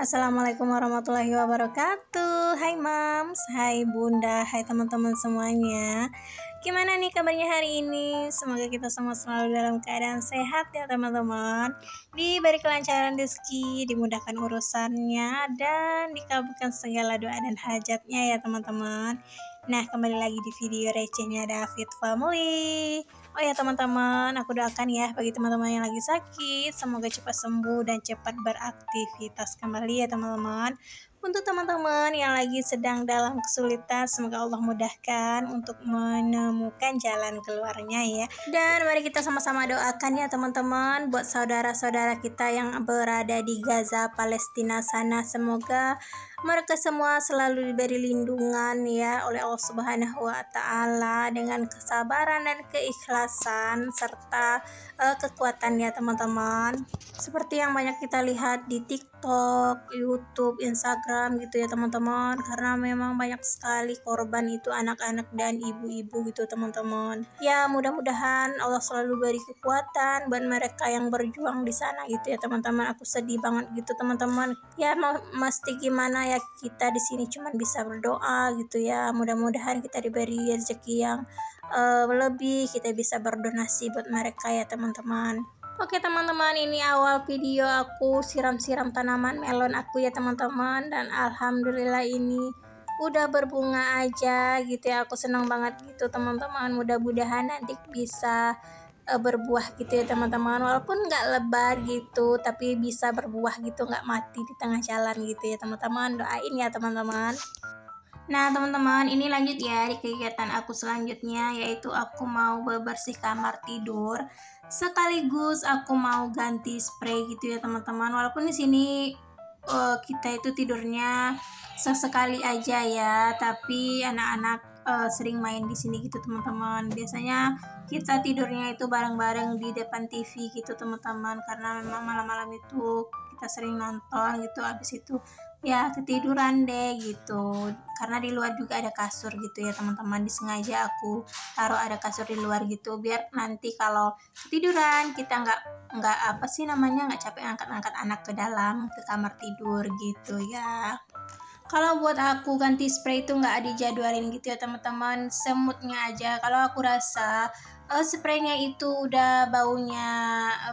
Assalamualaikum warahmatullahi wabarakatuh. Hai Mams, hai Bunda, hai teman-teman semuanya. Gimana nih kabarnya hari ini? Semoga kita semua selalu dalam keadaan sehat ya teman-teman. Diberi kelancaran rezeki, dimudahkan urusannya, dan dikabulkan segala doa dan hajatnya ya teman-teman. Nah, kembali lagi di video recehnya David Family. Oh ya teman-teman, aku doakan ya bagi teman-teman yang lagi sakit, semoga cepat sembuh dan cepat beraktivitas kembali ya teman-teman. Untuk teman-teman yang lagi sedang dalam kesulitan, semoga Allah mudahkan untuk menemukan jalan keluarnya ya. Dan mari kita sama-sama doakan ya teman-teman buat saudara-saudara kita yang berada di Gaza, Palestina sana, semoga mereka semua selalu diberi lindungan ya oleh Allah Subhanahu wa taala dengan kesabaran dan keikhlasan serta kekuatan ya teman-teman. Seperti yang banyak kita lihat di TikTok, YouTube, Instagram gitu ya teman-teman, karena memang banyak sekali korban itu anak-anak dan ibu-ibu gitu teman-teman. Ya mudah-mudahan Allah selalu beri kekuatan buat mereka yang berjuang di sana gitu ya teman-teman. Aku sedih banget gitu teman-teman. Ya mesti gimana ya, kita di sini cuma bisa berdoa gitu ya. Mudah-mudahan kita diberi rezeki yang lebih, kita bisa berdonasi buat mereka ya teman-teman. Oke teman-teman, ini awal video aku siram-siram tanaman melon aku ya teman-teman, dan alhamdulillah ini udah berbunga aja gitu ya. Aku senang banget gitu teman-teman, mudah-mudahan nanti bisa berbuah gitu ya teman-teman, walaupun nggak lebar gitu tapi bisa berbuah gitu, nggak mati di tengah jalan gitu ya teman-teman. Doain ya teman-teman. Nah teman-teman, ini lanjut ya di kegiatan aku selanjutnya, yaitu aku mau bebersih kamar tidur sekaligus aku mau ganti spray gitu ya teman-teman. Walaupun di sini kita itu tidurnya sesekali aja ya, tapi anak-anak sering main di sini gitu teman-teman. Biasanya kita tidurnya itu bareng-bareng di depan TV gitu teman-teman, karena memang malam-malam itu kita sering nonton gitu, habis itu ya ketiduran deh gitu. Karena di luar juga ada kasur gitu ya teman-teman, disengaja aku taruh ada kasur di luar gitu, biar nanti kalau ketiduran kita nggak apa sih namanya, nggak capek angkat-angkat anak ke dalam ke kamar tidur gitu ya. Kalau buat aku ganti spray itu nggak dijadwalin gitu ya teman-teman, semutnya aja. Kalau aku rasa spraynya itu udah baunya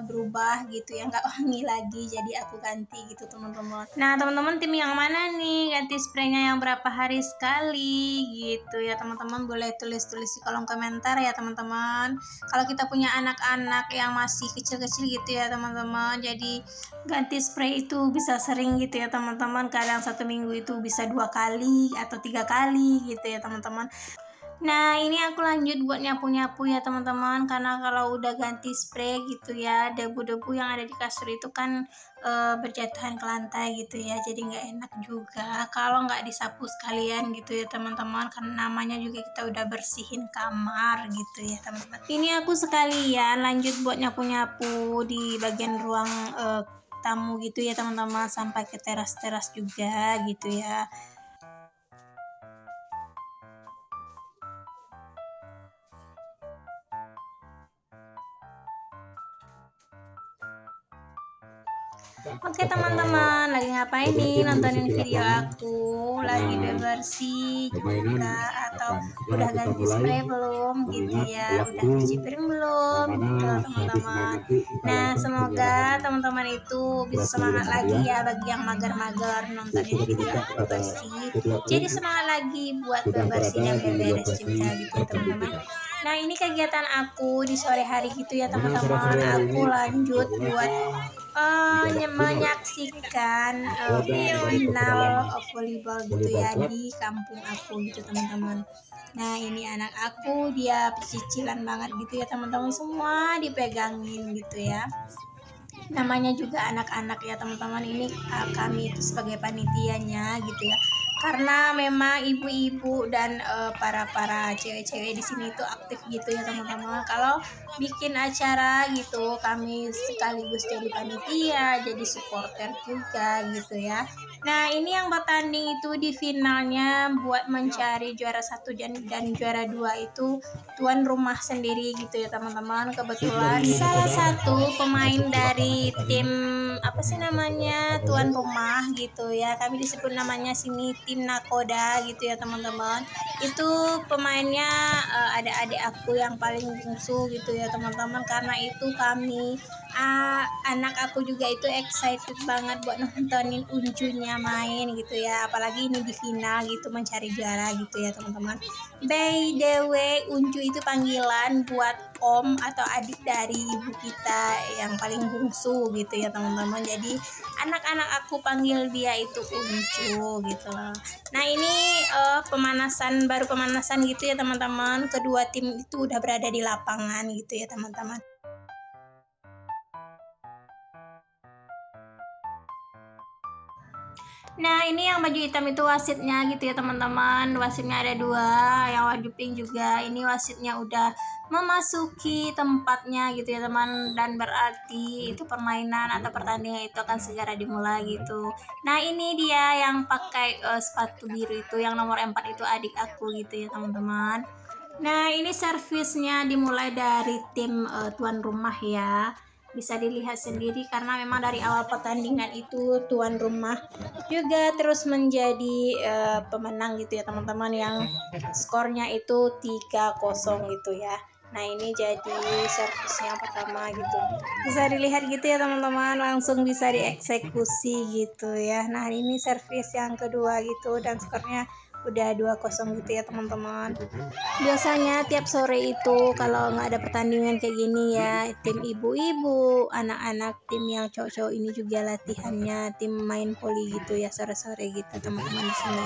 berubah gitu ya, nggak wangi lagi, jadi aku ganti gitu teman-teman. Nah teman-teman, tim yang mana nih ganti spraynya yang berapa hari sekali gitu ya teman-teman, boleh tulis-tulis di kolom komentar ya teman-teman. Kalau kita punya anak-anak yang masih kecil-kecil gitu ya teman-teman, jadi ganti spray itu bisa sering gitu ya teman-teman, kadang satu minggu itu bisa 2 kali atau 3 kali gitu ya teman-teman. Nah ini aku lanjut buat nyapu-nyapu ya teman-teman, karena kalau udah ganti spray gitu ya, debu-debu yang ada di kasur itu kan berjatuhan ke lantai gitu ya, jadi nggak enak juga kalau nggak disapu sekalian gitu ya teman-teman, karena namanya juga kita udah bersihin kamar gitu ya teman-teman. Ini aku sekalian lanjut buat nyapu-nyapu di bagian ruang tamu gitu ya teman-teman, sampai ke teras-teras juga gitu ya. Oke teman-teman, lagi ngapain nih? Nontonin video aku lagi bebersih juga, atau udah ganti spray belum gitu ya, udah cuci piring belum gitu teman-teman. Nah semoga teman-teman itu bisa semangat lagi ya, bagi yang mager-mager nontonin video aku bebersih, jadi semangat lagi buat bebersih dan beberes juga gitu ya teman-teman. Nah ini kegiatan aku di sore hari gitu ya teman-teman, aku lanjut buat menyaksikan final volleyball gitu ya di kampung aku gitu teman-teman. Nah ini anak aku, dia pecicilan banget gitu ya teman-teman, semua dipegangin gitu ya. Namanya juga anak-anak ya teman-teman, ini kami itu sebagai panitianya gitu ya, karena memang ibu-ibu dan para cewek-cewek di sini itu aktif gitu ya teman-teman. Kalau bikin acara gitu kami sekaligus jadi panitia, jadi supporter juga gitu ya. Nah, ini yang bertanding itu di finalnya buat mencari juara satu dan juara dua itu tuan rumah sendiri gitu ya teman-teman. Kebetulan salah satu pemain dari tim apa sih namanya tuan rumah gitu ya. Kami disebut namanya sini tim Nakoda gitu ya teman-teman. Itu pemainnya ada adik aku yang paling bungsu gitu ya teman-teman. Karena itu kami anak aku juga itu excited banget buat nontonin Unjunya main gitu ya, apalagi ini di final gitu mencari juara gitu ya teman-teman. By the way, Unju itu panggilan buat om atau adik dari ibu kita yang paling bungsu gitu ya teman-teman. Jadi anak-anak aku panggil dia itu Unju gitu loh. Nah ini baru pemanasan gitu ya teman-teman. Kedua tim itu udah berada di lapangan gitu ya teman-teman. Nah ini yang baju hitam itu wasitnya gitu ya teman-teman. Wasitnya ada dua, yang warna pink juga. Ini wasitnya udah memasuki tempatnya gitu ya teman. Dan berarti itu permainan atau pertandingan itu akan segera dimulai gitu. Nah ini dia yang pakai sepatu biru itu, yang nomor 4 itu adik aku gitu ya teman-teman. Nah ini servisnya dimulai dari tim tuan rumah ya. Bisa dilihat sendiri karena memang dari awal pertandingan itu tuan rumah juga terus menjadi pemenang gitu ya teman-teman, yang skornya itu 3-0 gitu ya. Nah ini jadi servis yang pertama gitu, bisa dilihat gitu ya teman-teman, langsung bisa dieksekusi gitu ya. Nah ini servis yang kedua gitu dan skornya udah 2-0 gitu ya teman-teman. Biasanya tiap sore itu kalau nggak ada pertandingan kayak gini ya, tim ibu-ibu, anak-anak tim yang cowok-cowok ini juga latihannya tim main voli gitu ya sore-sore gitu teman-teman di sini.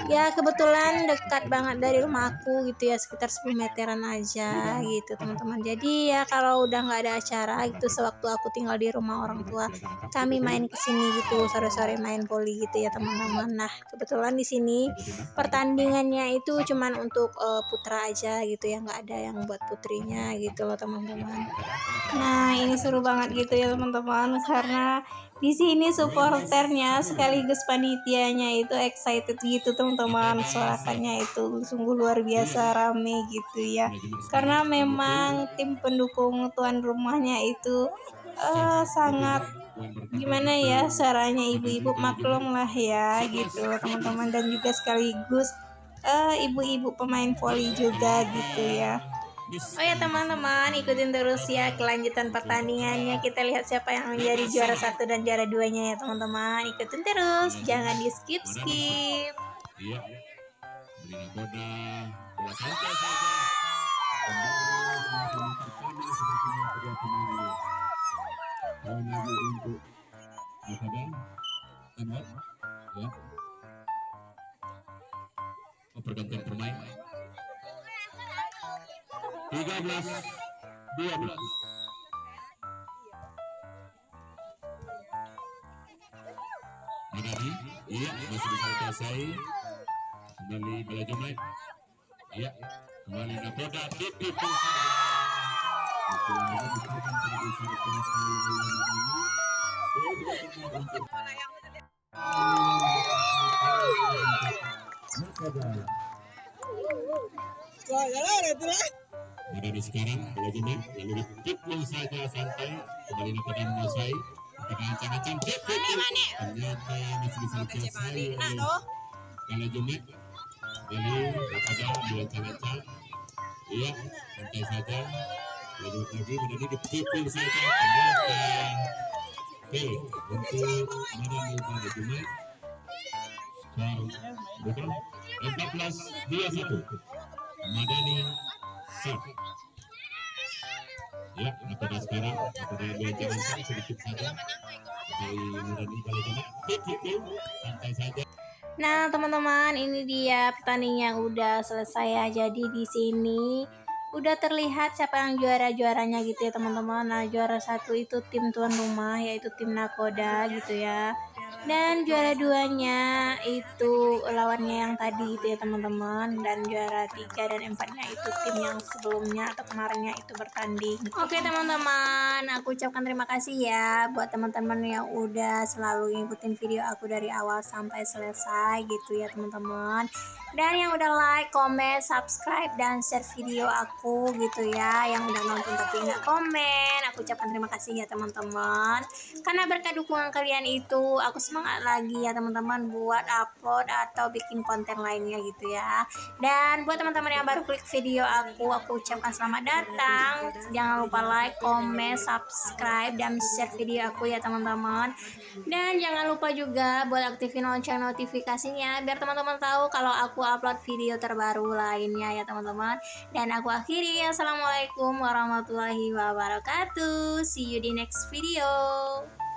Ya kebetulan dekat banget dari rumah aku gitu ya, sekitar 10 meteran aja gitu teman-teman. Jadi ya kalau udah nggak ada acara gitu, sewaktu aku tinggal di rumah orang tua, kami main ke sini gitu sore-sore main voli gitu ya teman-teman. Nah kebetulan di sini pertandingannya itu cuman untuk putra aja gitu ya, nggak ada yang buat putrinya gitu loh teman-teman. Nah ini seru banget gitu ya teman-teman, karena di sini supporternya sekaligus panitianya itu excited gitu teman-teman, suarakannya itu sungguh luar biasa rame gitu ya, karena memang tim pendukung tuan rumahnya itu sangat gimana ya, suaranya ibu-ibu maklum lah ya gitu teman-teman, dan juga sekaligus ibu-ibu pemain voli juga gitu ya. Oh ya teman-teman, ikutin terus ya kelanjutan pertandingannya. Kita lihat siapa yang menjadi juara satu dan juara duanya ya teman-teman. Ikutin terus, jangan di skip-skip. Iya, beri nakoda, bola santai saja. Lawan lagi untuk nakoda, tamat, ya. Pergantian bermain. 13-12. Madani, iya masih bisa kuasai. Kembali bola Jumaid. Iya, kembali nakoda ditipu. Madani sekarang bola Jumaid lalu ditipu saja santai. Kembali nakoda menguasai. Ancang-ancang ditipu. Ternyata masih bisa kuasai. Bola Jumaid. Jadi nakoda diancang-ancang. Iya, santai saja. Lalu lagi menjadi dipikir saja ternyata. Oke, untuk Madani pada Jumat. Betul. 14-21. Madani set. Ya, nakoda sekarang. Nakoda diancang-ancang sedikit saja. Dari Madani pada Jumat. Dipikir santai saja. Nah teman-teman, ini dia pertandingan udah selesai ya. Jadi di sini udah terlihat siapa yang juaranya gitu ya teman-teman. Nah juara satu itu tim tuan rumah, yaitu tim Nakoda gitu ya. Dan juara 2-nya itu lawannya yang tadi itu ya teman-teman, dan juara 3 dan 4-nya itu tim yang sebelumnya atau kemarinnya itu bertanding. Oke teman-teman, aku ucapkan terima kasih ya buat teman-teman yang udah selalu ngikutin video aku dari awal sampai selesai gitu ya teman-teman, dan yang udah like, comment, subscribe, dan share video aku gitu ya, yang udah nonton tapi nggak komen, aku ucapkan terima kasih ya teman-teman, karena berkat dukungan kalian itu aku semangat lagi ya teman-teman buat upload atau bikin konten lainnya gitu ya. Dan buat teman-teman yang baru klik video aku ucapkan selamat datang, jangan lupa like, comment, subscribe, dan share video aku ya teman-teman, dan jangan lupa juga buat aktifin lonceng notifikasinya biar teman-teman tahu kalau aku upload video terbaru lainnya ya teman-teman. Dan aku akhiri, assalamualaikum warahmatullahi wabarakatuh, see you di next video.